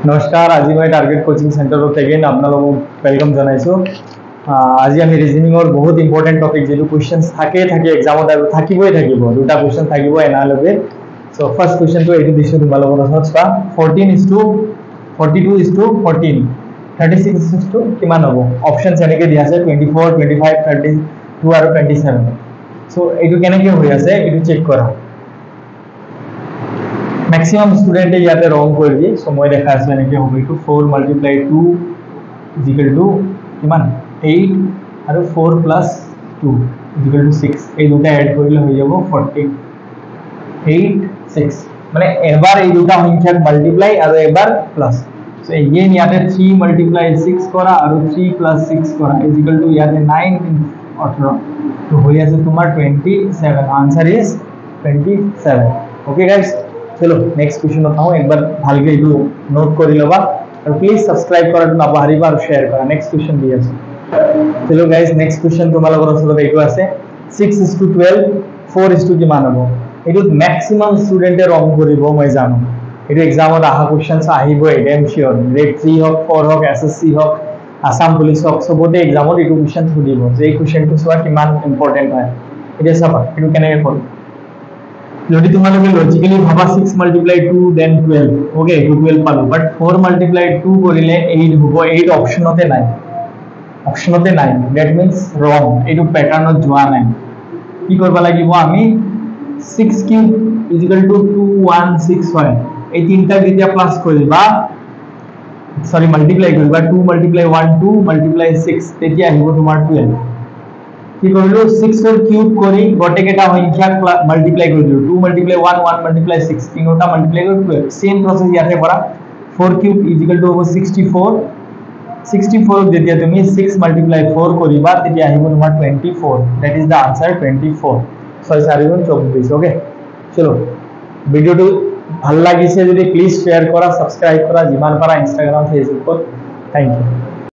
नमस्कार, आज मैं टार्गेट कोचिंग सेंटर अगेन आपलोक वेलकम जानाइছো। आज आम रिजनिंग बहुत इम्पर्टेन्ट टपिक जो क्वेश्चन एग्जाम दुटा क्वेश्चन एनालगे। सो फर्स्ट क्वेश्चन तो ये दिशा तुम लोग 14:42:14 36 किमान हम ऑप्शन एने दिया 24 25 32 और 27। सो ये के चेक करा मैक्सिमम स्टूडेंट इते रंग कर दिए। सो मैं देखा एने 4 × 2 किमान 8 और 4 + 2 6 ये दुटा एड कर 48 6 माने एबार ये दुटा संख्या मल्टीप्लाई और एबार प्लस। सो अगेन इते 3 × 6 करा और 3 + 6 करा इते 9 18 तो हो जाए तुम्हार 27। Answer is 27। ओके गाइस, चलो नेक्स्ट क्वेश्चन बताऊं एक बार ভালকে ಇದು নোট কৰি লবা और प्लीज सब्सक्राइब কৰাটো নাপাহৰিবা আৰু शेयर কৰা। नेक्स्ट क्वेश्चन দি আছে। चलो गाइस नेक्स्ट क्वेश्चन তোমালোকৰ ওচৰত এইটো আছে 6:12 4 কিমান হ'ব। এটো मैक्सिमम स्टूडेंटे ৰং কৰিব মই জানো। এটো एग्जामত আহা क्वेश्चंस আহিব এডেম শিওর। গ্রেড 3 হক 4 হক এসএসসি হক আসাম পুলিশ হক সবতে एग्जामত এটো क्वेश्चन সুধিব যে এই क्वेश्चनটো সোৱা কিমান ইম্পৰ্টেন্ট হয়। এটা চাবা এটো কেনেকৈ কৰিম। যদি তোমালোকে লজিক্যালি ভাবা 6 × 2 देन 12 ओके 12 পালো বাট 4 × 2 কৰিলে 8 হ'ব। 8 অপশনতে নাই দ্যাট মিন্স ৰং এটো প্যাটাৰ্নত যোৱা নাই। কি কৰিব লাগিব আমি 6³ = 216 হয়। এই তিনটা যেতিয়া প্লাস কৰিবা সৰি মাল্টিপ্লাই কৰিবা 2 × 1 2 × 6 তেতিয়া আহিব তোমাৰ 12। কি কৰিলো 6 ৰ কিউব কৰি গটেকেটা সংখ্যা মাল্টিপ্লাই কৰি দিলো 2 × 1 1 × 6 তিনটা মাল্টিপ্লাই কৰি 12। সেম প্ৰসেস ইয়াতে কৰা 4³ = 64 64 যেতিয়া তুমি 6 × 4 কৰিবা তেতিয়া আহিব তোমাৰ 24। That is the answer 24। 6 4 24। Okay चलो ভিডিওটো ভাল লাগিছে যদি প্লিজ শেয়ার কৰা সাবস্ক্ৰাইব কৰা যিমান পাৰা ইনষ্টাগ্ৰাম ফেসবুকত। Thank U.